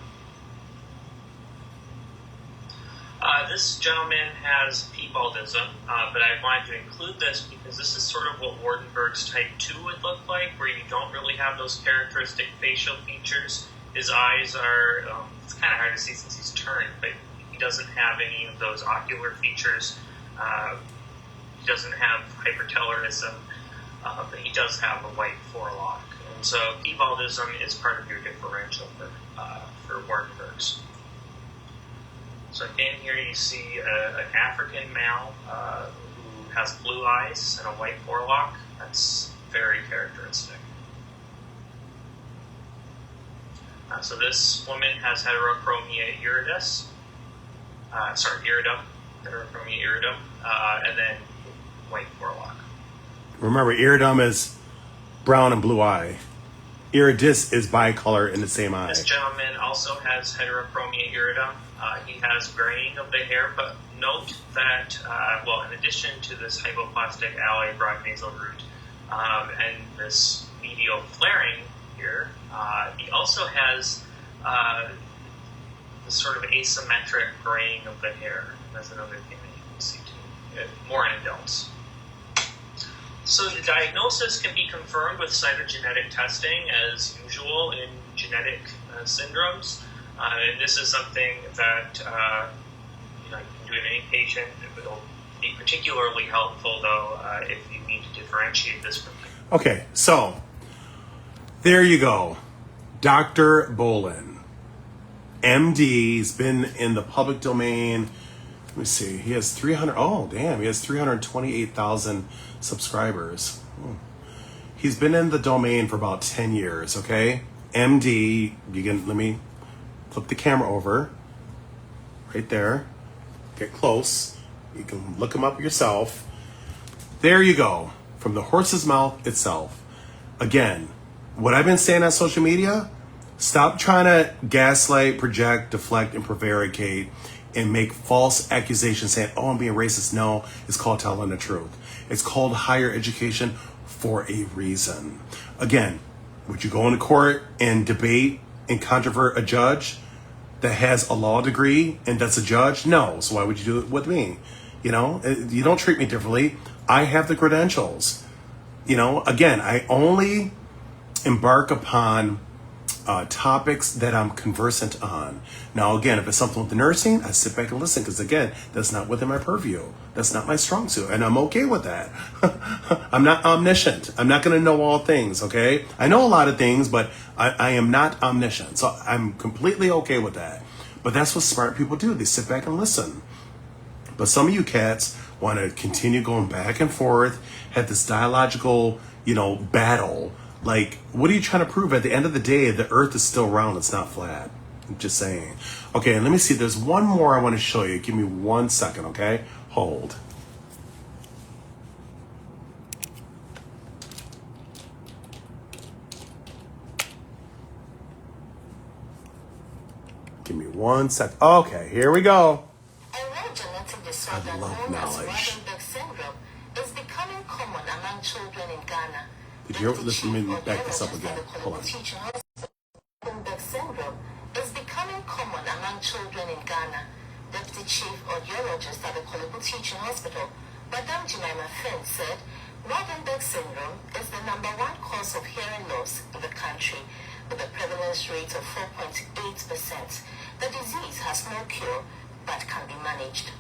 This gentleman has P-baldism, but I wanted to include this because this is sort of what Waardenburg's type 2 would look like, where you don't really have those characteristic facial features. His eyes are, it's kind of hard to see since he's turned, but he doesn't have any of those ocular features. He doesn't have hypercolorism, but he does have a white forelock. And so P-baldism is part of your differential for Waardenburg's. So again, here you see an African male who has blue eyes and a white forelock. That's very characteristic. So this woman has heterochromia iridum, heterochromia iridum, and then white forelock. Remember, iridum is brown and blue eye. Iridis is bicolor in the same eye. This gentleman also has heterochromia iridum. He has graying of the hair, but note that, in addition to this hypoplastic alley, broad nasal root, and this medial flaring here, he also has this sort of asymmetric graying of the hair. That's another thing that you can see too, more in adults. So the diagnosis can be confirmed with cytogenetic testing as usual in genetic syndromes. And this is something that you can do in any patient. It will be particularly helpful, though, if you need to differentiate this from. Okay, so there you go. Dr. Bolin, MD, he's been in the public domain. Let me see. He has 328,000 subscribers. He's been in the domain for about 10 years, okay? MD, let me flip the camera over. Right there. Get close. You can look him up yourself. There you go. From the horse's mouth itself. Again, what I've been saying on social media, stop trying to gaslight, project, deflect, and prevaricate and make false accusations saying, oh, I'm being racist. No, it's called telling the truth. It's called higher education for a reason. Again, would you go into court and debate and controvert a judge that has a law degree and that's a judge? No. So why would you do it with me? You don't treat me differently. I have the credentials. Again, I only embark upon topics that I'm conversant on. Now, again, if it's something with the nursing, I sit back and listen because, again, that's not within my purview. That's not my strong suit, and I'm okay with that. I'm not omniscient. I'm not going to know all things, okay? I know a lot of things, but I am not omniscient, so I'm completely okay with that. But that's what smart people do. They sit back and listen. But some of you cats want to continue going back and forth, have this dialogical, battle. Like, what are you trying to prove? At the end of the day, the earth is still round, it's not flat. I'm just saying. Okay, and let me see. There's one more I want to show you. Give me 1 second, okay? Hold. Give me 1 sec. Okay, here we go. A rare genetic disorder I love known as knowledge. Waardenburg syndrome is becoming common among children in Ghana. Did you ever listen to me back this up again? Hold on. Waardenburg syndrome is becoming common among children in Ghana. Deputy Chief Audiologist at the Colorism Teaching Hospital, Madame Jemima Finn, said Waardenburg syndrome is the #1 cause of hearing loss in the country, with a prevalence rate of 4.8%. The disease has no cure, but can be managed.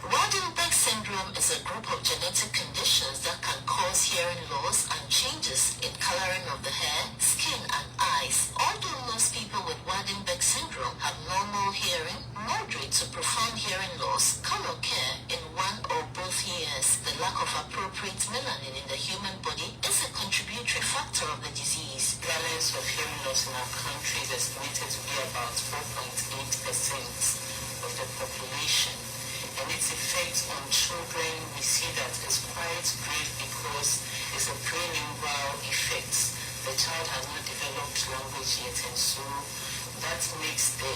Waardenburg syndrome is a group of genetic conditions that can cause hearing loss and changes in coloring of the hair, skin, and eyes. Although most people with Waardenburg syndrome have normal hearing, moderate to profound hearing loss can occur in one or both ears. The lack of appropriate melanin in the human body is a contributory factor of the disease. The prevalence of hearing loss in our country is estimated to be about 4.8% of the population. And its effect on children, we see that it's quite grave because it's a prelingual effect. The child has not developed language yet, and so that makes the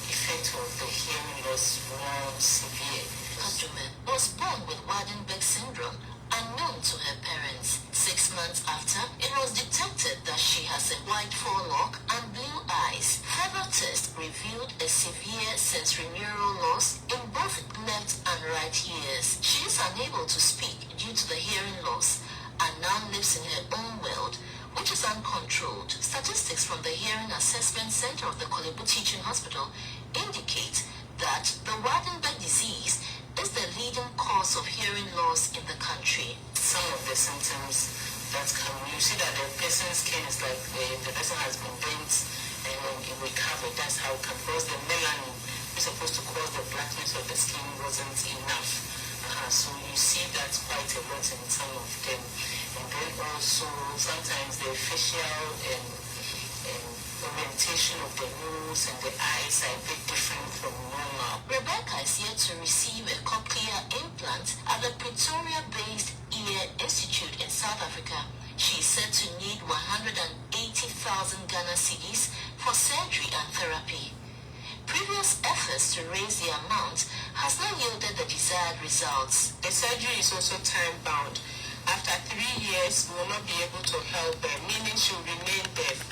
effect of the hearing loss more severe. Kajume was born with Waardenburg syndrome, unknown to her parents. 6 months after, it was detected that she has a white forelock and blue eyes. Further tests revealed a severe sensorineural loss in both left and right ears. She is unable to speak due to the hearing loss and now lives in her own world, which is uncontrolled. Statistics from the Hearing Assessment Center of the Colorism Teaching Hospital indicate that the Waardenburg disease is the leading cause of hearing loss in the country. Some of the symptoms that you see that the person's skin is like the person has been bent and when it recovered, that's how it can cause the melanin, which is supposed to cause the blackness of the skin, wasn't enough. So you see that quite a lot in some of them. And then also sometimes the facial orientation of the nose and the eyes are a bit different from normal. Rebecca is yet to receive a cochlear implant at the Pretoria-based Ear Institute in South Africa. She is said to need 180,000 Ghana cedis for surgery and therapy. Previous efforts to raise the amount has not yielded the desired results. The surgery is also time-bound. After 3 years, we will not be able to help her, meaning she will remain deaf.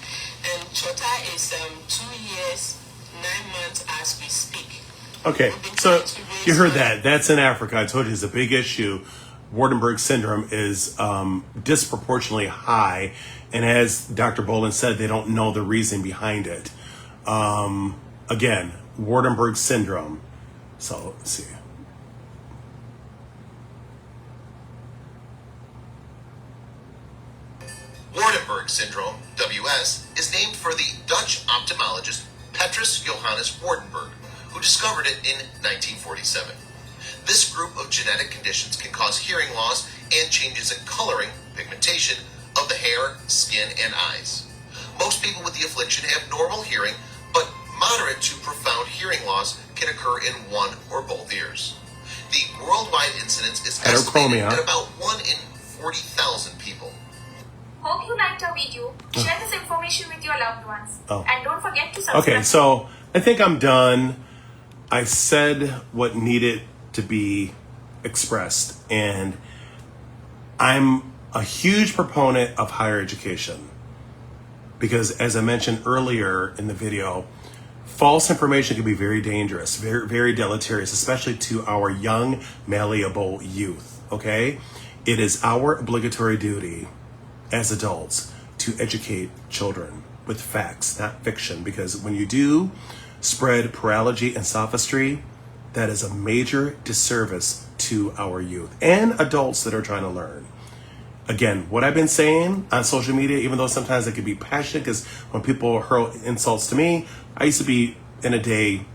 And Chota is 2 years, 9 months as we speak. Okay, so you heard that. That's in Africa. I told you it's a big issue. Waardenburg syndrome is disproportionately high. And as Dr. Boland said, they don't know the reason behind it. Again, Waardenburg syndrome. So let's see. Waardenburg syndrome, WS, is named for the Dutch ophthalmologist Petrus Johannes Waardenburg, who discovered it in 1947. This group of genetic conditions can cause hearing loss and changes in coloring, pigmentation of the hair, skin, and eyes. Most people with the affliction have normal hearing, but moderate to profound hearing loss can occur in one or both ears. The worldwide incidence is estimated at about 1 in 40,000 people. Hope you liked our video. Share this information with your loved ones. And don't forget to subscribe. Okay, so I think I'm done. I said what needed to be expressed, and I'm a huge proponent of higher education because, as I mentioned earlier in the video, false information can be very dangerous, very, very deleterious, especially to our young, malleable youth, okay? It is our obligatory duty as adults to educate children with facts, not fiction, because when you do spread paralogy and sophistry, that is a major disservice to our youth and adults that are trying to learn. Again, what I've been saying on social media, even though sometimes I can be passionate, because when people hurl insults to me, I used to be in a day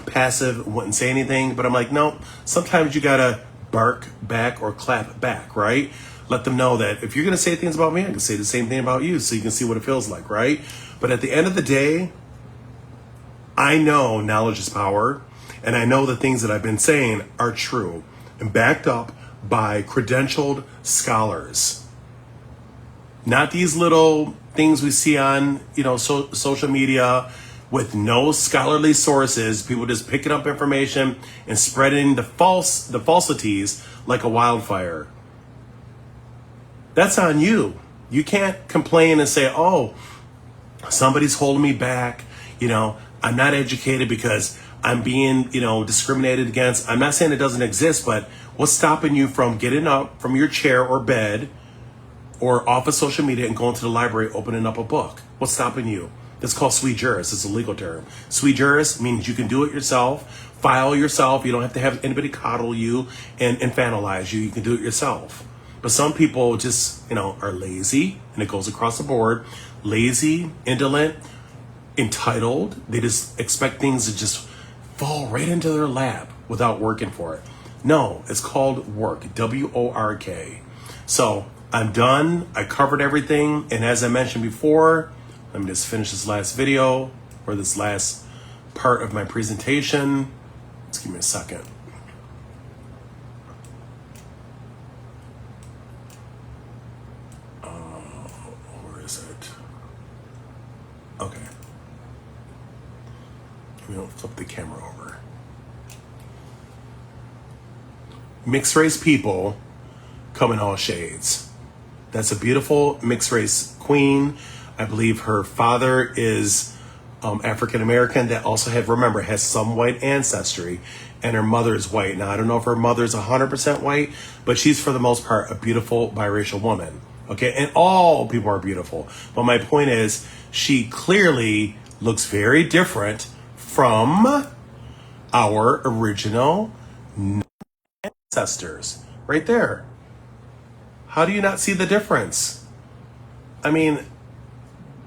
passive, wouldn't say anything, but I'm like, no, sometimes you gotta bark back or clap back, right? Let them know that if you're gonna say things about me, I can say the same thing about you, so you can see what it feels like, right? But at the end of the day, I know knowledge is power, and I know the things that I've been saying are true and backed up by credentialed scholars. Not these little things we see on, social media with no scholarly sources, people just picking up information and spreading the falsities like a wildfire. That's on you. You can't complain and say, oh, somebody's holding me back. I'm not educated because I'm being, discriminated against. I'm not saying it doesn't exist, but what's stopping you from getting up from your chair or bed or off of social media and going to the library, opening up a book? What's stopping you? That's called sui juris. It's a legal term. Sui juris means you can do it yourself, file yourself. You don't have to have anybody coddle you and infantilize you. You can do it yourself. But some people just, are lazy, and it goes across the board. Lazy, indolent, entitled. They just expect things to just fall right into their lap without working for it. No, it's called work, W-O-R-K. So I'm done. I covered everything. And as I mentioned before, let me just finish this last video or this last part of my presentation. Just give me a second. Where is it? Okay. We'll flip the camera over. Mixed race people come in all shades. That's a beautiful mixed race queen. I believe her father is African American that also has some white ancestry, and her mother is white. Now, I don't know if her mother is 100% white, but she's for the most part a beautiful biracial woman. Okay, and all people are beautiful. But my point is, she clearly looks very different from our original ancestors. Right there. How do you not see the difference? I mean,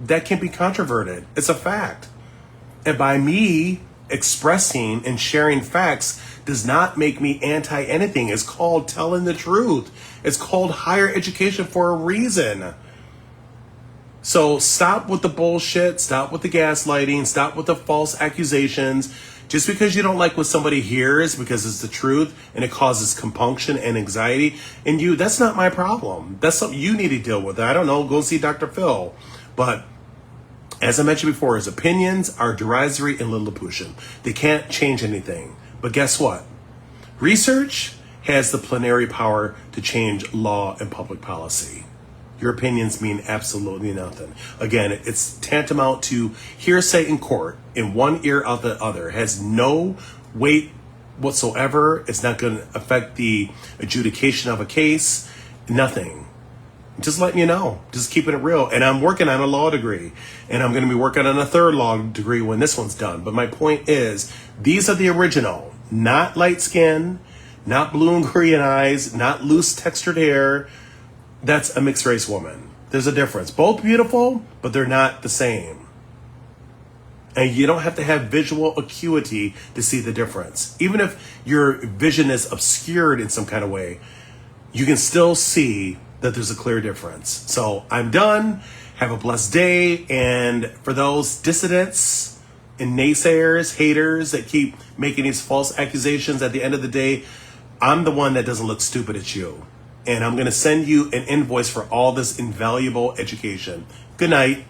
that can't be controverted. It's a fact. And by me expressing and sharing facts does not make me anti anything. It's called telling the truth. It's called higher education for a reason. So stop with the bullshit. Stop with the gaslighting. Stop with the false accusations. Just because you don't like what somebody hears because it's the truth and it causes compunction and anxiety in you, that's not my problem. That's something you need to deal with. I don't know, go see Dr. Phil. But as I mentioned before, his opinions are derisory and lilliputian. They can't change anything. But guess what? Research has the plenary power to change law and public policy. Your opinions mean absolutely nothing. Again, it's tantamount to hearsay in court, in one ear out the other. It has no weight whatsoever. It's not going to affect the adjudication of a case. Nothing. Just letting you know. Just keeping it real. And I'm working on a law degree. And I'm going to be working on a third law degree when this one's done. But my point is, these are the original. Not light skin, not blue and green eyes, not loose textured hair. That's a mixed race woman. There's a difference. Both beautiful, but they're not the same. And you don't have to have visual acuity to see the difference. Even if your vision is obscured in some kind of way, you can still see that there's a clear difference. So I'm done. Have a blessed day. And for those dissidents and naysayers, haters that keep making these false accusations, at the end of the day, I'm the one that doesn't look stupid at you. And I'm going to send you an invoice for all this invaluable education. Good night.